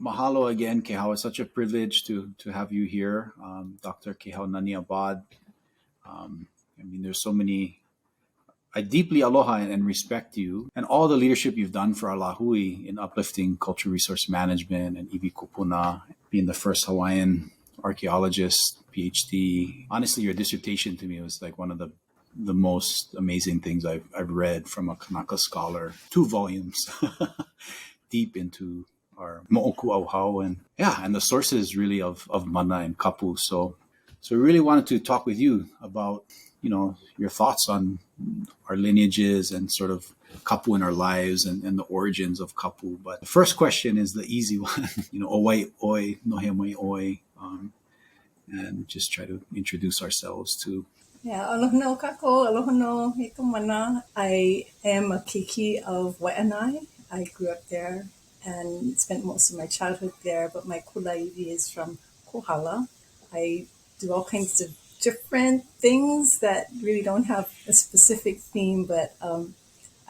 Mahalo again, Kehau. It's such a privilege to have you here, Dr. Kēhaunani Abad. There's so many. I deeply aloha and respect you and all the leadership you've done for our Lahui in uplifting cultural resource management and iwi kupuna, being the first Hawaiian archaeologist, PhD. Honestly, your dissertation to me was like one of the most amazing things I've read from a Kanaka scholar. 2 volumes deep into our mo'oku auhau and the sources really of mana and kapu. So we really wanted to talk with you about, your thoughts on our lineages and sort of kapu in our lives and the origins of kapu. But the first question is the easy one, owai oi, nohe mai oi, and just try to introduce ourselves to. Yeah, aloha no kako, aloha no hikamana. I am a keiki of Waianae. I grew up there and spent most of my childhood there, but my kulaiwi is from Kohala. I do all kinds of different things that really don't have a specific theme, but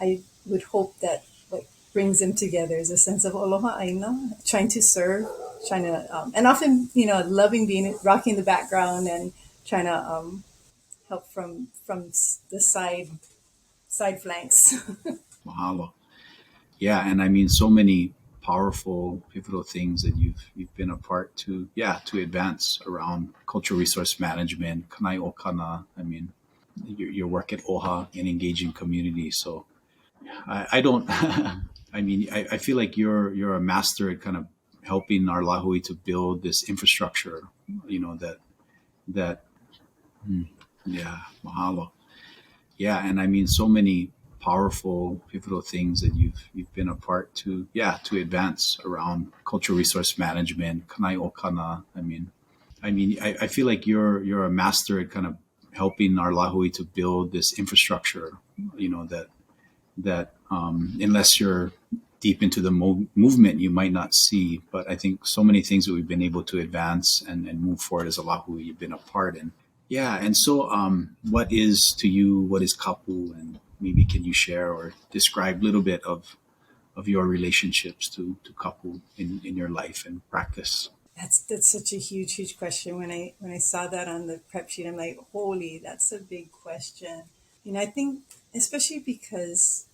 I would hope that what brings them together is a sense of aloha aina, trying to serve, and often, loving rocking the background and trying to help from the side flanks. Mahalo. Yeah, and so many powerful, pivotal things that you've been a part to advance around cultural resource management, kanai okana. Your work at OHA and engaging community. So I don't. I feel like you're a master at kind of helping our lahui to build this infrastructure. That yeah, mahalo. Yeah, and so many powerful, pivotal things that you've been a part to advance around cultural resource management, kanai okana. I feel like you're a master at kind of helping our lahui to build this infrastructure. That unless you're deep into the movement, you might not see. But I think so many things that we've been able to advance and move forward as a lahui, you've been a part in. Yeah, and so what is to you, what is kapu, and maybe can you share or describe a little bit of your relationships to kapu in your life and practice? That's such a huge question. When I saw that on the prep sheet, I'm like, holy, that's a big question. I think especially because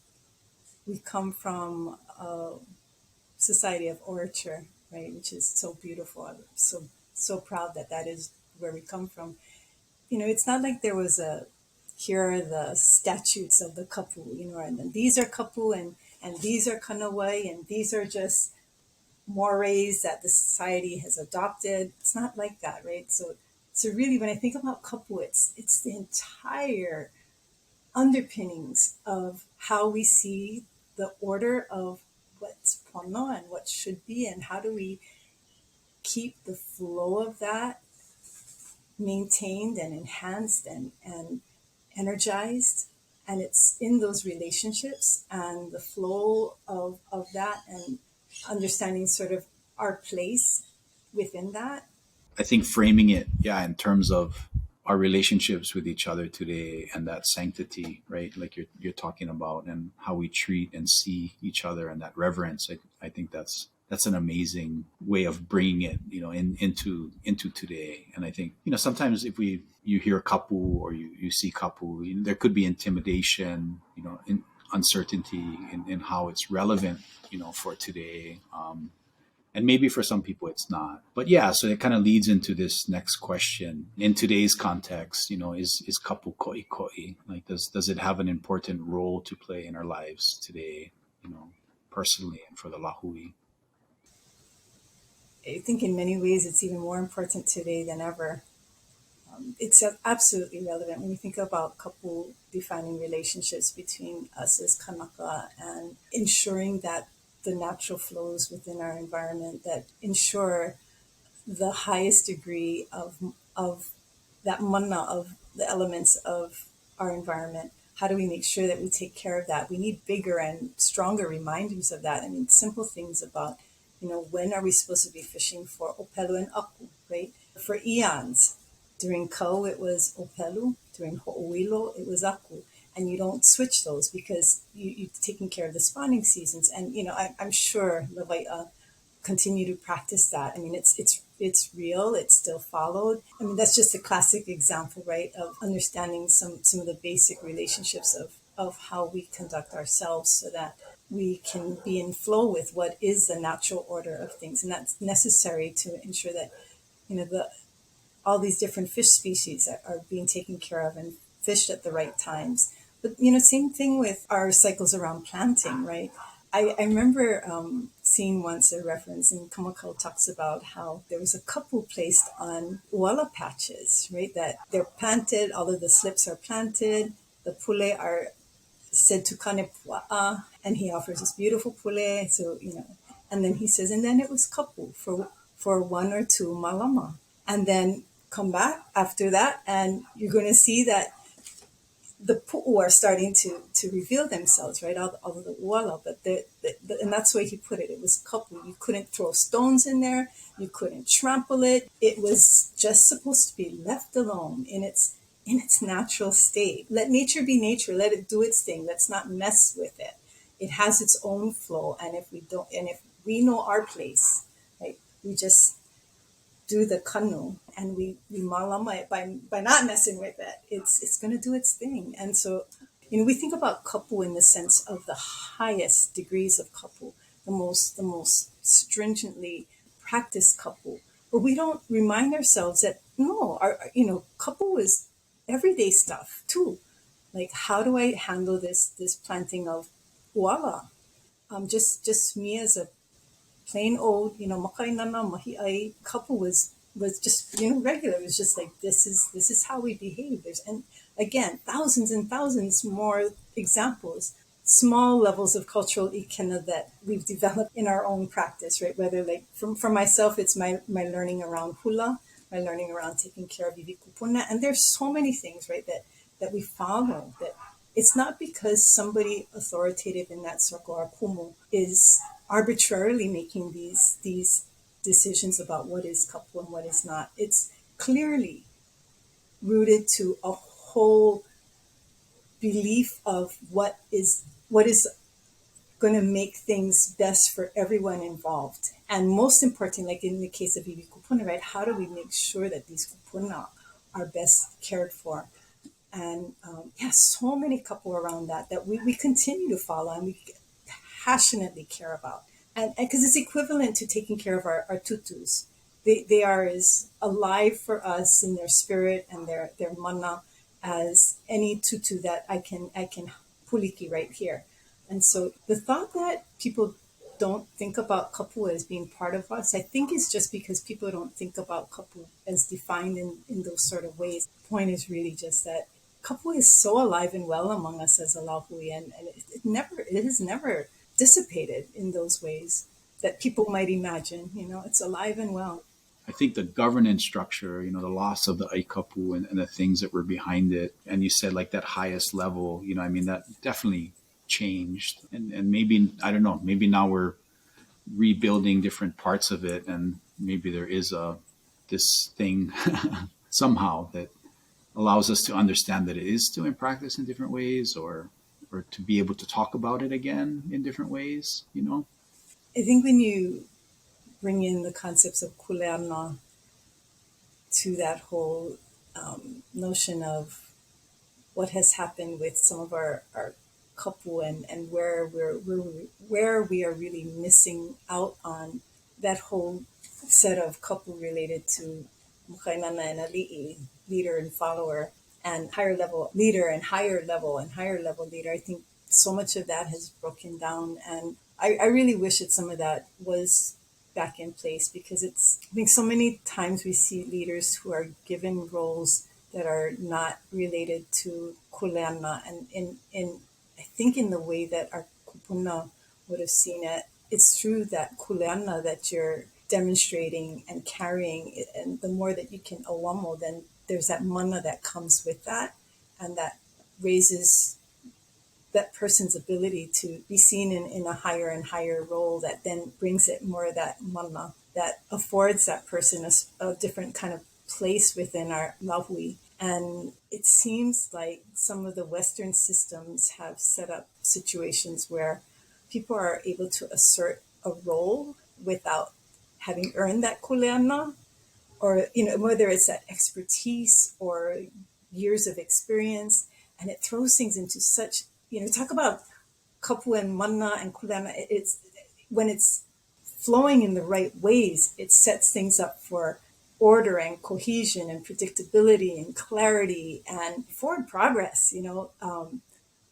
we come from a society of orature, right, which is so beautiful. I'm so proud that is where we come from. It's not like there was here are the statutes of the kapu, and then these are kapu and these are kanawai and these are just mores that the society has adopted. It's not like that, right? So really, when I think about kapu, it's the entire underpinnings of how we see the order of what's pono and what should be, and how do we keep the flow of that maintained and enhanced and energized. And it's in those relationships and the flow of that and understanding sort of our place within that. I think framing it, in terms of our relationships with each other today and that sanctity, right? Like you're talking about, and how we treat and see each other and that reverence. I think that's an amazing way of bringing it, into today. And I think, sometimes if you hear kapu or you see kapu, there could be intimidation, in uncertainty in how it's relevant, for today. And maybe for some people it's not. But so it kind of leads into this next question. In today's context, is kapu ko'i ko'i? Like, does it have an important role to play in our lives today, personally and for the lahui? I think in many ways it's even more important today than ever. It's absolutely relevant when you think about kapu defining relationships between us as Kanaka and ensuring that the natural flows within our environment that ensure the highest degree of that mana of the elements of our environment. How do we make sure that we take care of that? We need bigger and stronger reminders of that. Simple things about, when are we supposed to be fishing for opelu and aku, right? For eons, during Kau, it was opelu. During ho'oilo, it was aku. And you don't switch those because you're taking care of the spawning seasons. And, I'm sure Lawai'a continue to practice that. I mean, it's real. It's still followed. I mean, that's just a classic example, right, of understanding some of the basic relationships of how we conduct ourselves so that we can be in flow with what is the natural order of things. And that's necessary to ensure that, all these different fish species are being taken care of and fished at the right times. But, same thing with our cycles around planting, right? I remember seeing once a reference in Kamakau talks about how there was a couple placed on uala patches, right? That they're planted, all of the slips are planted, the pule are said to kane pua'a, and he offers this beautiful pule. So, and then he says, and then it was kapu for one or two malama. And then come back after that, and you're going to see that the pu'u are starting to reveal themselves, right? All of the uala, but and that's the way he put it. It was a couple. You couldn't throw stones in there. You couldn't trample it. It was just supposed to be left alone in its natural state. Let nature be nature. Let it do its thing. Let's not mess with it. It has its own flow, and if we know our place, right, we just do the kanu and we malama it by not messing with it. It's going to do its thing. And so, we think about kapu in the sense of the highest degrees of kapu, the most stringently practiced kapu. But we don't remind ourselves that no, our kapu is everyday stuff too. Like, how do I handle this planting of uala? Just me as a plain old, makainana mahi'ai couple was just, regular. It was just like, this is how we behave. And again, thousands and thousands more examples, small levels of cultural ikena that we've developed in our own practice, right? Whether like for myself, it's my learning around hula, my learning around taking care of ivikupuna. And there's so many things, right, that we follow, that it's not because somebody authoritative in that circle, our kumu, is arbitrarily making these decisions about what is kapu and what is not. It's clearly rooted to a whole belief of what is going to make things best for everyone involved. And most importantly, like in the case of iwi kupuna, right, how do we make sure that these kupuna are best cared for? And so many couple around that we continue to follow and we passionately care about. And because it's equivalent to taking care of our tutus. They are as alive for us in their spirit and their mana as any tutu that I can puliki right here. And so the thought that people don't think about kapu as being part of us, I think is just because people don't think about kapu as defined in those sort of ways. The point is really just that kapu is so alive and well among us as a lahui, and it has never dissipated in those ways that people might imagine. It's alive and well. I think the governance structure, the loss of the aikapu and the things that were behind it, and you said like that highest level, that definitely changed. And maybe, I don't know, maybe now we're rebuilding different parts of it, and maybe there is this thing somehow that allows us to understand that it is still in practice in different ways, or to be able to talk about it again in different ways. I think when you bring in the concepts of kuleana to that whole notion of what has happened with some of our kapu and where we are really missing out on that whole set of kapu related to mukainana and ali'i, leader and follower, and higher level leader and higher level leader. I think so much of that has broken down, and I really wish that some of that was back in place, because I think so many times we see leaders who are given roles that are not related to kuleana, and in I think in the way that our kupuna would have seen it, it's through that kuleana that you're demonstrating and carrying, and the more that you can awamo, then there's that mana that comes with that, and that raises that person's ability to be seen in a higher and higher role, that then brings it more of that mana that affords that person a different kind of place within our lahui. And it seems like some of the Western systems have set up situations where people are able to assert a role without having earned that kuleana, or whether it's that expertise or years of experience, and it throws things into such, talk about kapu and mana and kuleana. It's when it's flowing in the right ways, it sets things up for order and cohesion and predictability and clarity and forward progress.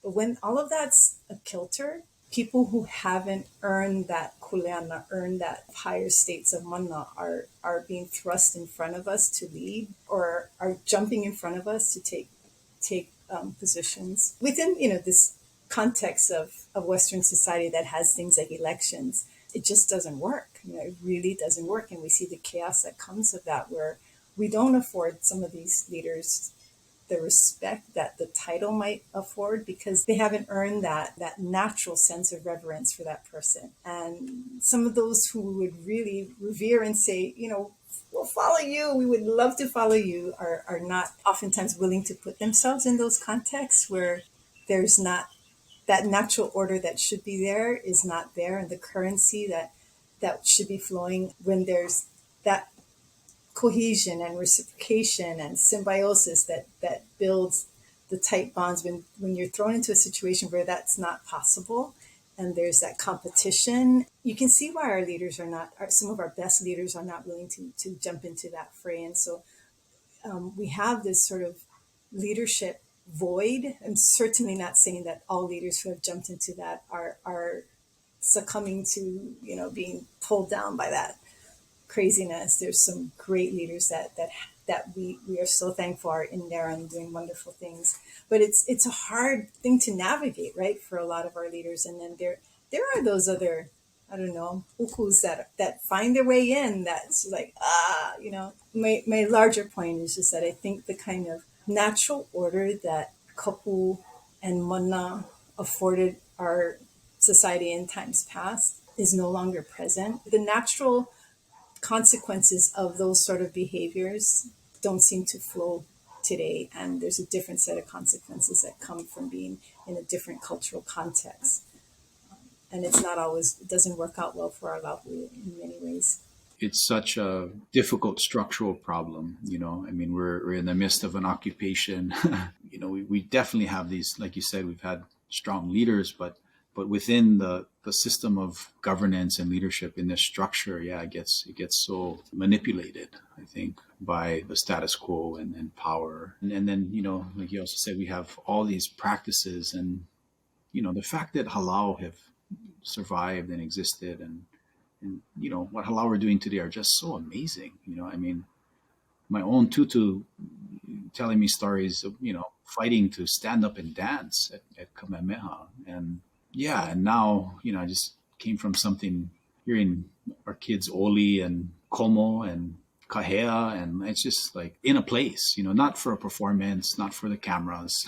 But when all of that's a kilter, people who haven't earned that kuleana, earned that higher states of mana, are being thrust in front of us to lead, or are jumping in front of us to take positions within this context of Western society that has things like elections. It just doesn't work. It really doesn't work, and we see the chaos that comes of that, where we don't afford some of these leaders the respect that the title might afford, because they haven't earned that natural sense of reverence for that person. And some of those who would really revere and say, we'll follow you, we would love to follow you, are not oftentimes willing to put themselves in those contexts where there's not that natural order that should be there is not there, and the currency that should be flowing when there's that cohesion and reciprocation and symbiosis that builds the tight bonds. When you're thrown into a situation where that's not possible, and there's that competition, you can see why our leaders some of our best leaders are not willing to jump into that fray. And so we have this sort of leadership void. I'm certainly not saying that all leaders who have jumped into that are succumbing to being pulled down by that craziness. There's some great leaders that we are so thankful are in there and doing wonderful things. But it's a hard thing to navigate, right, for a lot of our leaders. And then there are those other, I don't know, ukus that find their way in. That's like, My larger point is just that I think the kind of natural order that kapu and mana afforded our society in times past is no longer present. The natural consequences of those sort of behaviors don't seem to flow today, and there's a different set of consequences that come from being in a different cultural context. And it doesn't work out well for our lahui in many ways. It's such a difficult structural problem. We're in the midst of an occupation. We definitely have these, like you said, we've had strong leaders, but within the system of governance and leadership in this structure, it gets so manipulated, I think, by the status quo and power. And then, like you also said, we have all these practices, and, the fact that halau have survived and existed, and what halau are doing today are just so amazing. My own tutu telling me stories of, fighting to stand up and dance at Kamehameha. And now, I just came from something, hearing our kids Oli and Komo and Kahea, and it's just like in a place, not for a performance, not for the cameras,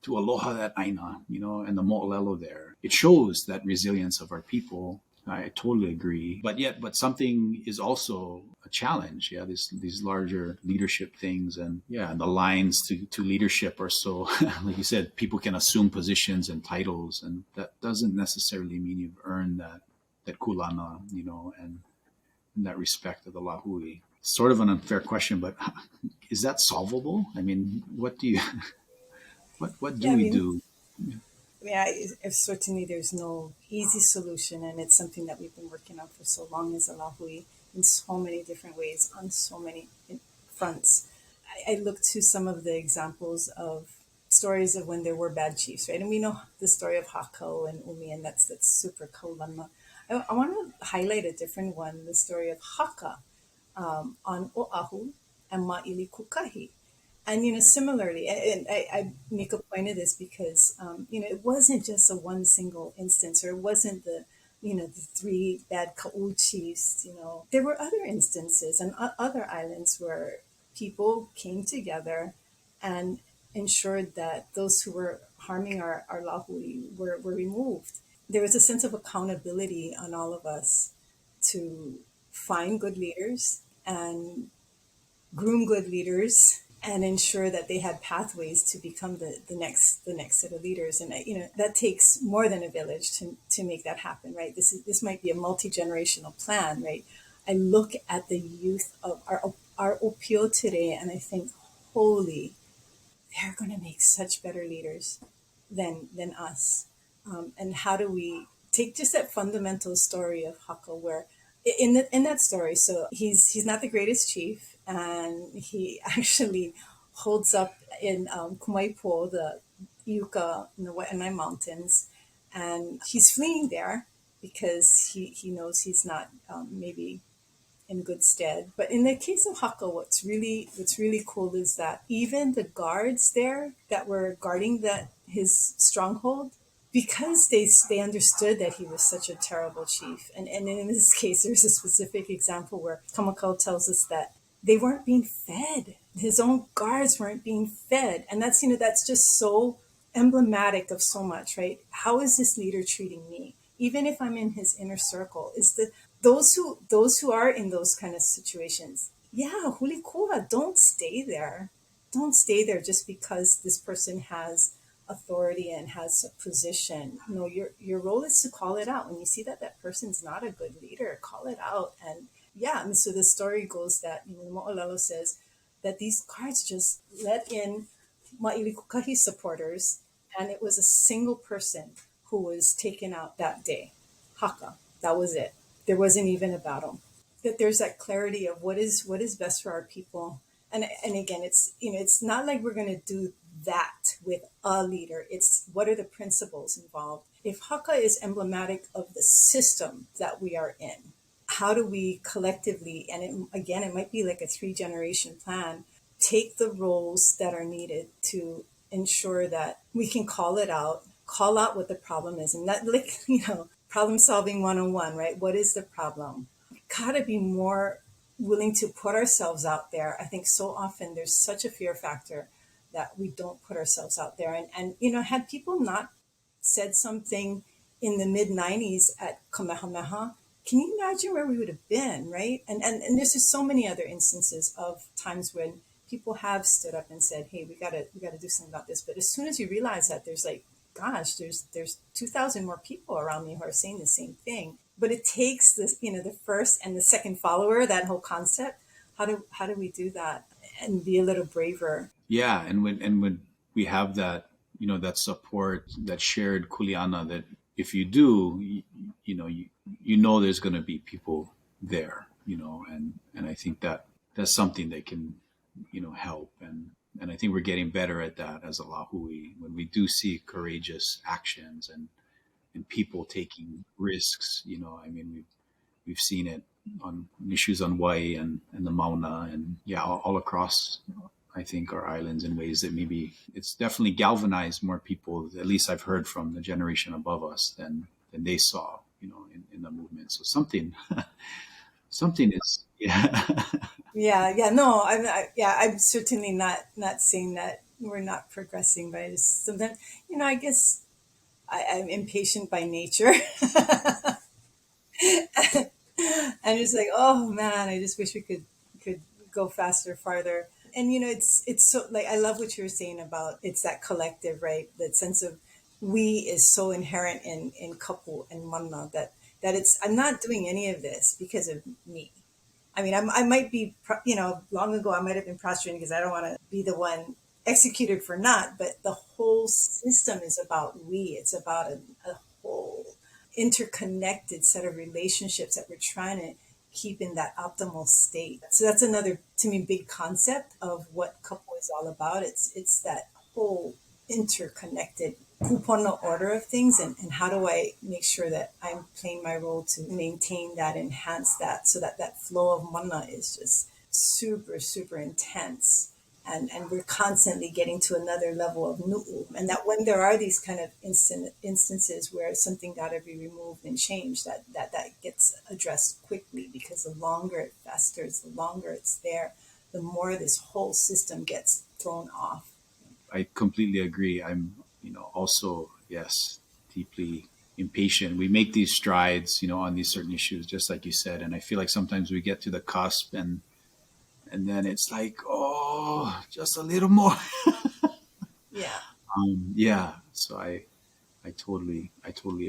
to aloha that aina, and the Moʻolelo there. It shows that resilience of our people. I totally agree. But something is also a challenge. Yeah, these larger leadership things, and the lines to leadership are so, like you said, people can assume positions and titles, and that doesn't necessarily mean you've earned that kulana, and that respect of the lahui. Sort of an unfair question, but is that solvable? What do you, what do we do? Certainly there's no easy solution, and it's something that we've been working on for so long as a lahui in so many different ways on so many fronts. I look to some of the examples of stories of when there were bad chiefs, right? And we know the story of Hakau and Umi, and that's super kaulana. I want to highlight a different one, the story of Haka on Oahu and Ma'ili Kukahi. And, similarly, and I make a point of this because, it wasn't just a one single instance, or it wasn't the three bad Ka'u chiefs. There were other instances and other islands where people came together and ensured that those who were harming our lahui were removed. There was a sense of accountability on all of us to find good leaders and groom good leaders and ensure that they had pathways to become the next set of leaders. And that takes more than a village to make that happen, right? This might be a multi-generational plan, right? I look at the youth of our OPO today and I think, holy, they're going to make such better leaders than us. And how do we take just that fundamental story of Haka, where in that story, so he's not the greatest chief, and he actually holds up in Kumaipo, the Iuka in the Waianae Mountains, and he's fleeing there because he knows he's not maybe in good stead. But in the case of Haka, what's really cool is that even the guards there that were guarding that his stronghold, because they understood that he was such a terrible chief. And in this case, there's a specific example where Kamakau tells us that they weren't being fed. His own guards weren't being fed. And that's just so emblematic of so much, right? How is this leader treating me? Even if I'm in his inner circle, is the those who are in those kind of situations, yeah, huli koa, don't stay there. Don't stay there just because this person has authority and has a position. No, your role is to call it out. When you see that that person's not a good leader, call it out. And yeah, and so the story goes that Mo'olelo says that these guards just let in Ma'ilikukahi supporters, and it was a single person who was taken out that day. Haka. That was it. There wasn't even a battle. That there's that clarity of what is best for our people. And again, it's not like we're going to do that with a leader. It's what are the principles involved. If Haka is emblematic of the system that we are in, how do we collectively, and it might be like a 3-generation plan, take the roles that are needed to ensure that we can call out what the problem is. And that, like, problem solving 101, right? What is the problem? We gotta be more willing to put ourselves out there. I think so often there's such a fear factor that we don't put ourselves out there. And had people not said something in the mid 90s at Kamehameha, can you imagine where we would have been, right? And there's just so many other instances of times when people have stood up and said, "Hey, we gotta do something about this." But as soon as you realize that there's like, gosh, there's 2,000 more people around me who are saying the same thing. But it takes this, the first and the second follower, that whole concept. How do we do that and be a little braver? Yeah, and when we have that, that support, that shared kuleana, that if you do, there's going to be people there, and I think that that's something that can, help, and I think we're getting better at that as a lahui when we do see courageous actions and people taking risks. I mean, we've seen it on issues on Hawaii and the Mauna, and yeah, all across, I think, our islands, in ways that maybe it's definitely galvanized more people, at least I've heard from the generation above us, than they saw, in the movement. So something is, yeah. Yeah. No, I'm certainly not saying that we're not progressing, but I just sometimes, I guess I'm impatient by nature. And it's like, oh man, I just wish we could go faster, farther. And it's so, like, I love what you were saying about it's that collective, right? That sense of we is so inherent in kapu and mana, that it's, I'm not doing any of this because of me. I mean, I might be, long ago I might have been prostrating because I don't want to be the one executed for not, but the whole system is about we. It's about a whole interconnected set of relationships that we're trying to keep in that optimal state. So that's another, to me, big concept of what couple is all about. It's that whole interconnected kupono order of things, and how do I make sure that I'm playing my role to maintain that, enhance that, so that that flow of mana is just super, super intense. And we're constantly getting to another level of nu'u. And that when there are these kind of instances where something got to be removed and changed, that gets addressed quickly, because the longer it festers, the longer it's there, the more this whole system gets thrown off. I completely agree. I'm, also, yes, deeply impatient. We make these strides, on these certain issues, just like you said. And I feel like sometimes we get to the cusp, and then it's like, oh, just a little more. Yeah. Yeah. So I totally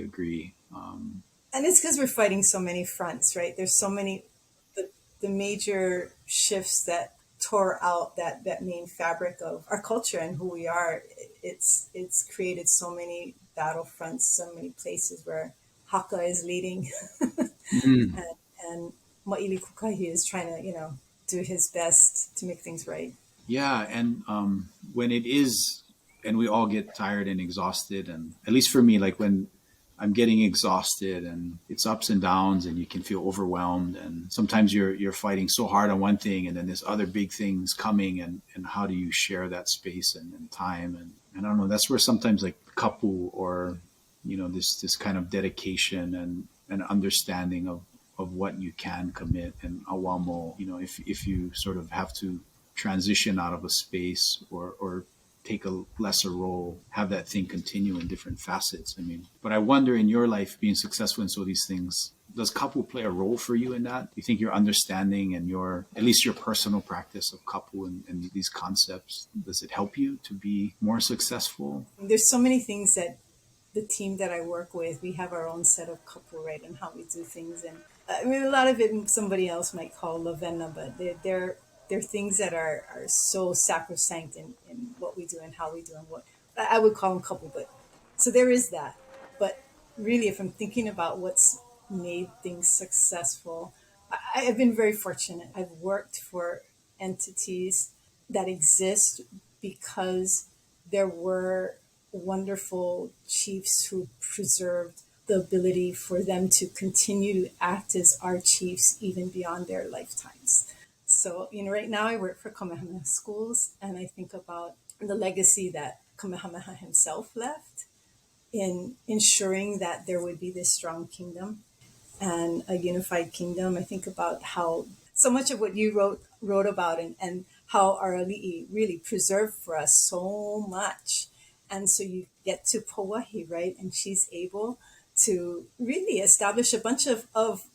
agree. And it's because we're fighting so many fronts, right? There's so many the major shifts that tore out that main fabric of our culture and who we are. It's created so many battlefronts, so many places where Haka is leading, Mm. and Maili Kukahi is trying to, do his best to make things right. Yeah, and when it is, and we all get tired and exhausted, and at least for me, like when I'm getting exhausted and it's ups and downs, and you can feel overwhelmed, and sometimes you're fighting so hard on one thing, and then there's other big things coming, and how do you share that space and time, and I don't know. That's where sometimes like kapu or this kind of dedication and understanding of what you can commit and awamo. If you sort of have to transition out of a space or take a lesser role, have that thing continue in different facets. I mean, but I wonder in your life being successful in so these things, does kapu play a role for you in that? Do you think your understanding and at least your personal practice of kapu and these concepts, does it help you to be more successful? There's so many things that the team that I work with, we have our own set of couple, right, and how we do things. And I mean, a lot of it somebody else might call Lavena, but they're things that are so sacrosanct in what we do and how we do and what I would call them couple. But so there is that. But really, if I'm thinking about what's made things successful, I've been very fortunate. I've worked for entities that exist because there were wonderful chiefs who preserved the ability for them to continue to act as our chiefs even beyond their lifetimes. So, right now I work for Kamehameha Schools, and I think about the legacy that Kamehameha himself left in ensuring that there would be this strong kingdom and a unified kingdom. I think about how so much of what you wrote about and how our ali'i really preserved for us so much. And so you get to Pauahi, right? And she's able to really establish a bunch of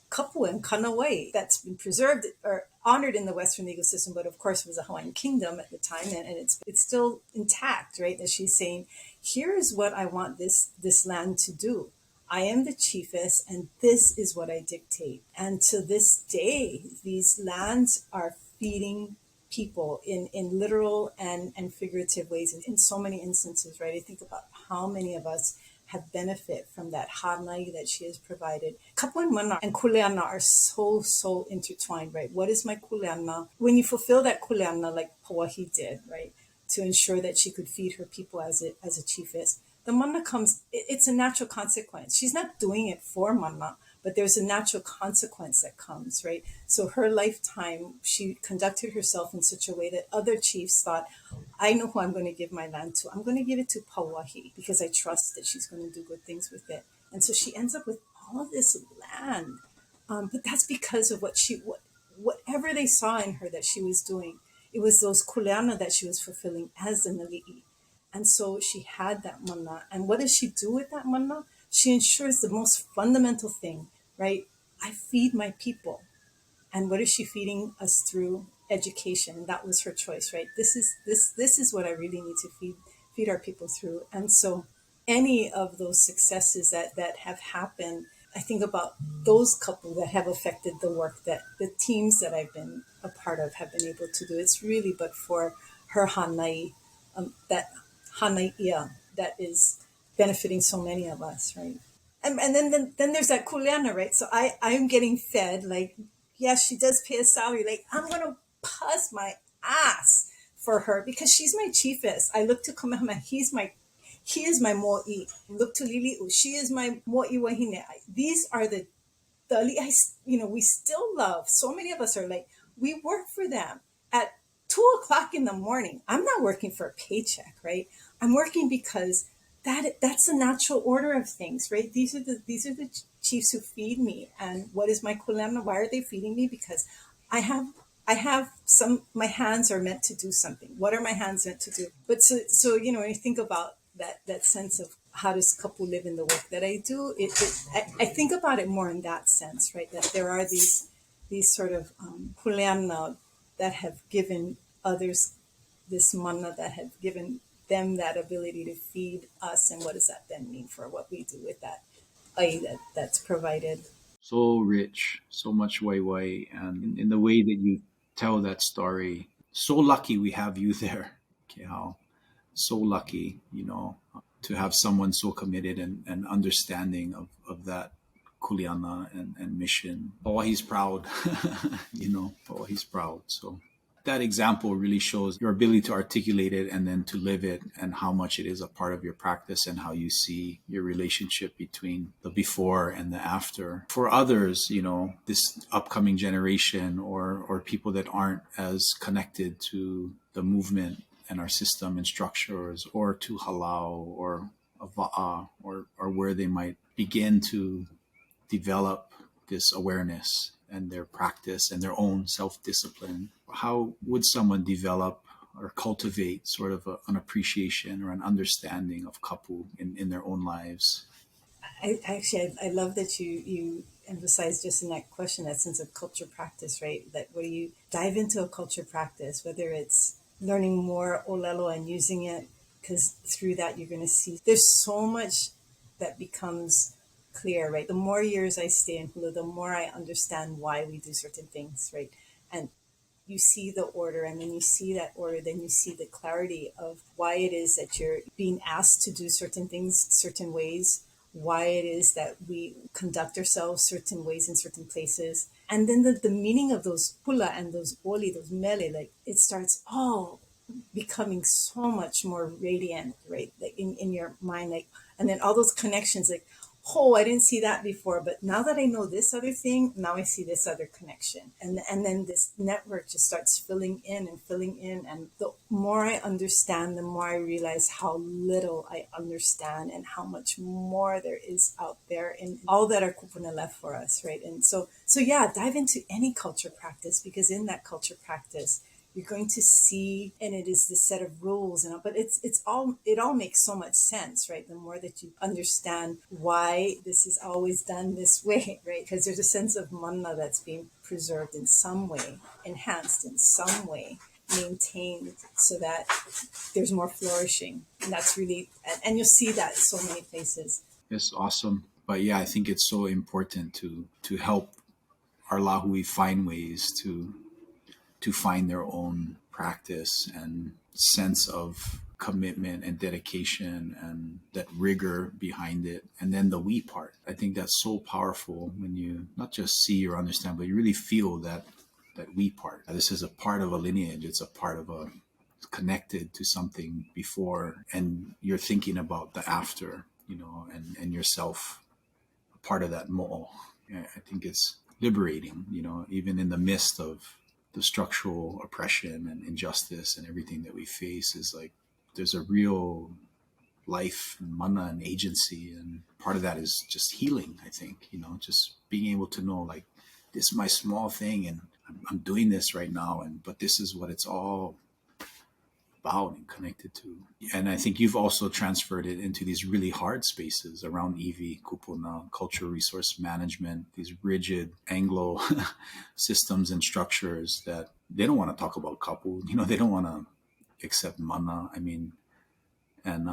kapu and kanawai that's been preserved or honored in the Western legal system, but of course it was a Hawaiian kingdom at the time, and it's still intact, right? As she's saying, here's what I want this land to do. I am the chiefess, and this is what I dictate. And to this day, these lands are feeding people in literal and figurative ways in so many instances, right? I think about how many of us have benefit from that hanai that she has provided. Kapu and mana and kuleana are so intertwined, right? What is my kuleana? When you fulfill that kuleana like Pauahi did, right? To ensure that she could feed her people as a chiefess, the mana comes, it's a natural consequence. She's not doing it for mana, but there's a natural consequence that comes, right? So her lifetime, she conducted herself in such a way that other chiefs thought, I know who I'm going to give my land to. I'm going to give it to Pauahi because I trust that she's going to do good things with it. And so she ends up with all of this land. But that's because of whatever they saw in her that she was doing. It was those kuleana that she was fulfilling as an ali'i. And so she had that mana. And what does she do with that mana? She ensures the most fundamental thing, right? I feed my people. And what is she feeding us through? Education. And that was her choice, right? This is what I really need to feed our people through. And so any of those successes that have happened, I think about those couple that have affected the work that the teams that I've been a part of have been able to do. It's really but for her hanai, that hanai'ia that is benefiting so many of us, right? And then there's that kuleana, right? So I'm getting fed, like, yes, she does pay a salary. Like, I'm going to bust my ass for her because she's my chiefess. I look to Kamehameha. He is my mo'i. Look to Lili'u. She is my mo'i wahine. These are the ali'i, we still love. So many of us are like, we work for them at 2 o'clock in the morning. I'm not working for a paycheck, right? I'm working because that's the natural order of things, right? These are the chiefs who feed me. And what is my kulana? Why are they feeding me? Because I have my hands are meant to do something. What are my hands meant to do? But so when you think about that sense of how does kapu live in the work that I do, I think about it more in that sense, right? That there are these sort of kuleana that have given others this mana, that have given them that ability to feed us. And what does that then mean for what we do with that ai that's provided? so rich, so much way, and in the way that you tell that story. So lucky we have you there, Kehao. So lucky, to have someone so committed and understanding of that kuleana and mission. Oh, he's proud, oh, he's proud. So that example really shows your ability to articulate it and then to live it, and how much it is a part of your practice, and how you see your relationship between the before and the after. For others, this upcoming generation, or people that aren't as connected to the movement and our system and structures, or to halal or ava'a, or where they might begin to develop this awareness and their practice and their own self-discipline. How would someone develop or cultivate sort of an appreciation or an understanding of kapu in their own lives? I love that you emphasize just in that question that sense of culture practice, right? That where you dive into a culture practice, whether it's learning more Moʻolelo and using it, because through that you're going to see there's so much that becomes clear, right? The more years I stay in hula, the more I understand why we do certain things, right? And you see the order, and when you see that order, then you see the clarity of why it is that you're being asked to do certain things certain ways, why it is that we conduct ourselves certain ways in certain places, and then the meaning of those pula and those oli, those mele, like it starts all becoming so much more radiant, right? Like in your mind, like, and then all those connections, like, oh, I didn't see that before, but now that I know this other thing, now I see this other connection. And then this network just starts filling in and filling in. And the more I understand, the more I realize how little I understand and how much more there is out there in all that our kupuna left for us, right? And so yeah, dive into any culture practice, because in that culture practice, you're going to see, and it is this set of rules and all, but it all makes so much sense, right? The more that you understand why this is always done this way, right? Because there's a sense of manna that's being preserved in some way, enhanced in some way, maintained, so that there's more flourishing. And that's really, and you'll see that in so many places. It's awesome. But yeah, I think it's so important to help our lahui find ways to find their own practice and sense of commitment and dedication and that rigor behind it. And then the we part. I think that's so powerful when you not just see or understand, but you really feel that we part. This is a part of a lineage. It's a part of a connected to something before, and you're thinking about the after, and yourself a part of that mo'o. I think it's liberating, even in the midst of the structural oppression and injustice and everything that we face. Is like there's a real life and mana and agency, and part of that is just healing. I think just being able to know, like, this is my small thing, and I'm doing this right now, but this is what it's all about and connected to. And I think you've also transferred it into these really hard spaces around EV, kupuna, cultural resource management, these rigid Anglo systems and structures that they don't want to talk about kapu. They don't want to accept mana. I mean, and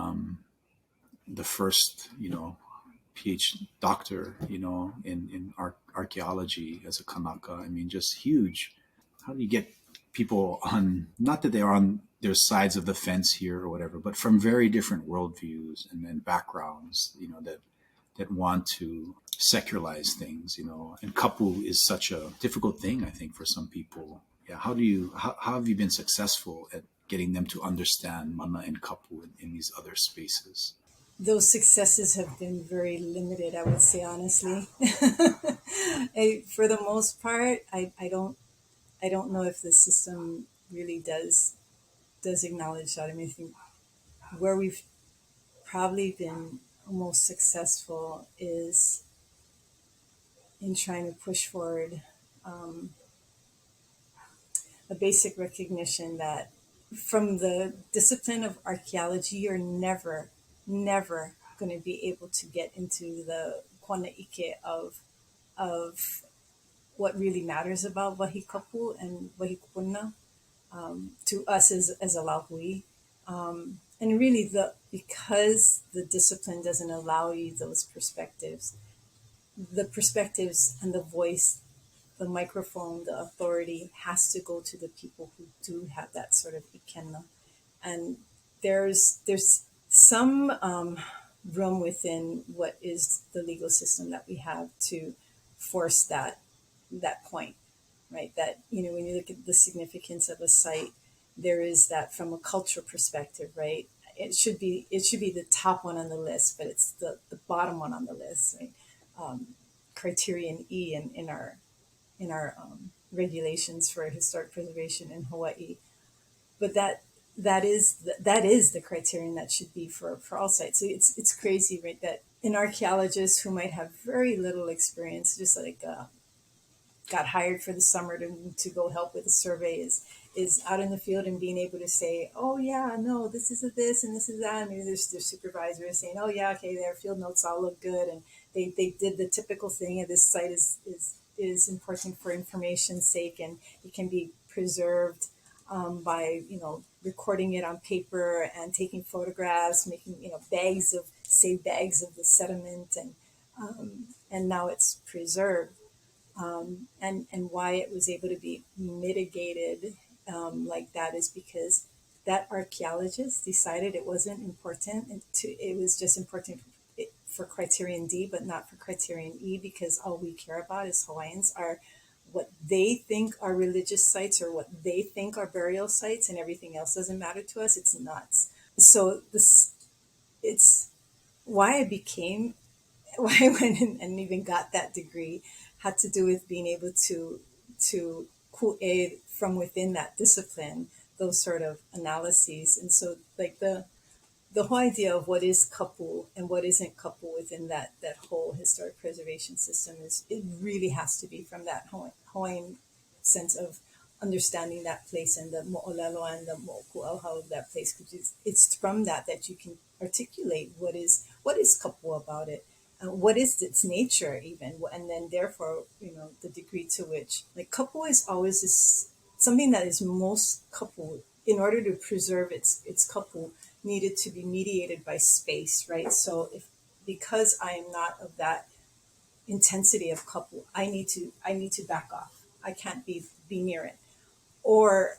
the first, PhD doctor, in archaeology as a Kanaka. I mean, just huge. How do you get people on, not that they're on their sides of the fence here or whatever, but from very different worldviews and backgrounds, that want to secularize things, and kapu is such a difficult thing, I think, for some people. Yeah. How have you been successful at getting them to understand mana and kapu in these other spaces? Those successes have been very limited, I would say, honestly. For the most part, I don't know if the system really does acknowledge that. I mean, I think where we've probably been most successful is in trying to push forward a basic recognition that from the discipline of archaeology, you're never going to be able to get into the kona ike of what really matters about wahikapu and wahikupuna, to us as a lahui. And really, because the discipline doesn't allow you those perspectives, the perspectives and the voice, the microphone, the authority has to go to the people who do have that sort of ikena. And there's some room within what is the legal system that we have to force that point, right? That, when you look at the significance of a site, there is that from a cultural perspective, right? It should be the top one on the list, but it's the bottom one on the list, right? Criterion E in our regulations for historic preservation in Hawaii. But that is the criterion that should be for all sites. So it's crazy, right? That an archaeologist who might have very little experience, just like got hired for the summer to go help with the survey, is out in the field and being able to say, oh yeah, no, this is a this and this is that. And maybe their supervisor is saying, oh yeah, okay, their field notes all look good, and they did the typical thing. And this site is important for information's sake, and it can be preserved by recording it on paper and taking photographs, making bags of the sediment, and now it's preserved. And why it was able to be mitigated like that is because that archaeologist decided it wasn't important, and it was just important for criterion D, but not for criterion E, because all we care about as Hawaiians are what they think are religious sites or what they think are burial sites, and everything else doesn't matter to us. It's nuts. So it's why why I went and even got that degree had to do with being able to create from within that discipline those sort of analyses. And so, like, the whole idea of what is kapu and what isn't kapu within that whole historic preservation system it really has to be from that Hawaiian sense of understanding that place and the Moʻolelo and the Moʻokuʻauhau of that place, because it's from that you can articulate what is kapu about it, what is its nature even, and then therefore the degree to which, like, kapu is always something that is most kapu in order to preserve its kapu needed to be mediated by space, right? So because I am not of that intensity of kapu, I need to back off. I can't be near it. Or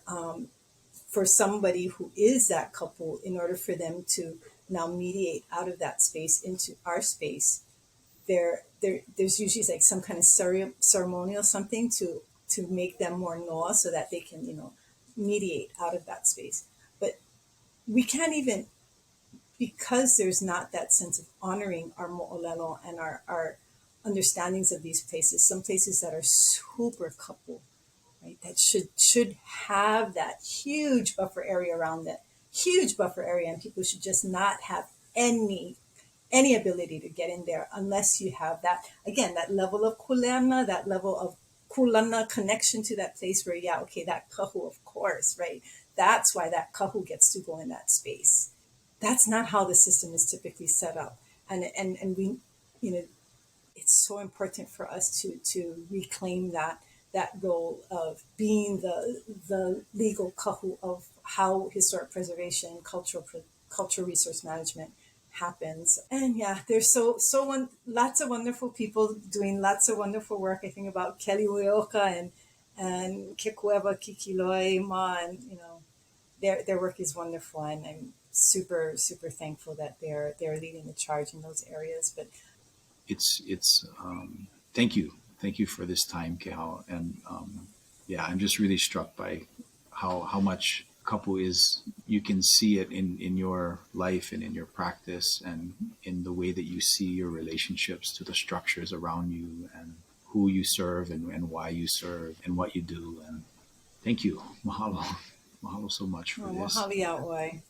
for somebody who is that kapu, in order for them to now mediate out of that space into our space, there's usually like some kind of ceremonial something to make them more noa, so that they can mediate out of that space. But we can't even, because there's not that sense of honoring our mo'olelo and our understandings of these places, some places that are super kapu, right, that should have that huge buffer area around it, huge buffer area, and people should just not have any ability to get in there unless you have that, again, that level of kulana, that level of kulana connection to that place where, yeah, okay, that kahu, of course, right? That's why that kahu gets to go in that space. That's not how the system is typically set up. And we, it's so important for us to reclaim that role of being the legal kahu of how historic preservation, cultural resource management happens. And yeah, there's lots of wonderful people doing lots of wonderful work. I think about Kelly Ueoka and Kekuewa Kikiloi Ma, and their work is wonderful, and I'm super super thankful that they're leading the charge in those areas. But it's thank you for this time, Kehao, and yeah, I'm just really struck by how much kapu is. You can see it in your life and in your practice and in the way that you see your relationships to the structures around you and who you serve and why you serve and what you do. And thank you, mahalo so much for this. Mahali out way.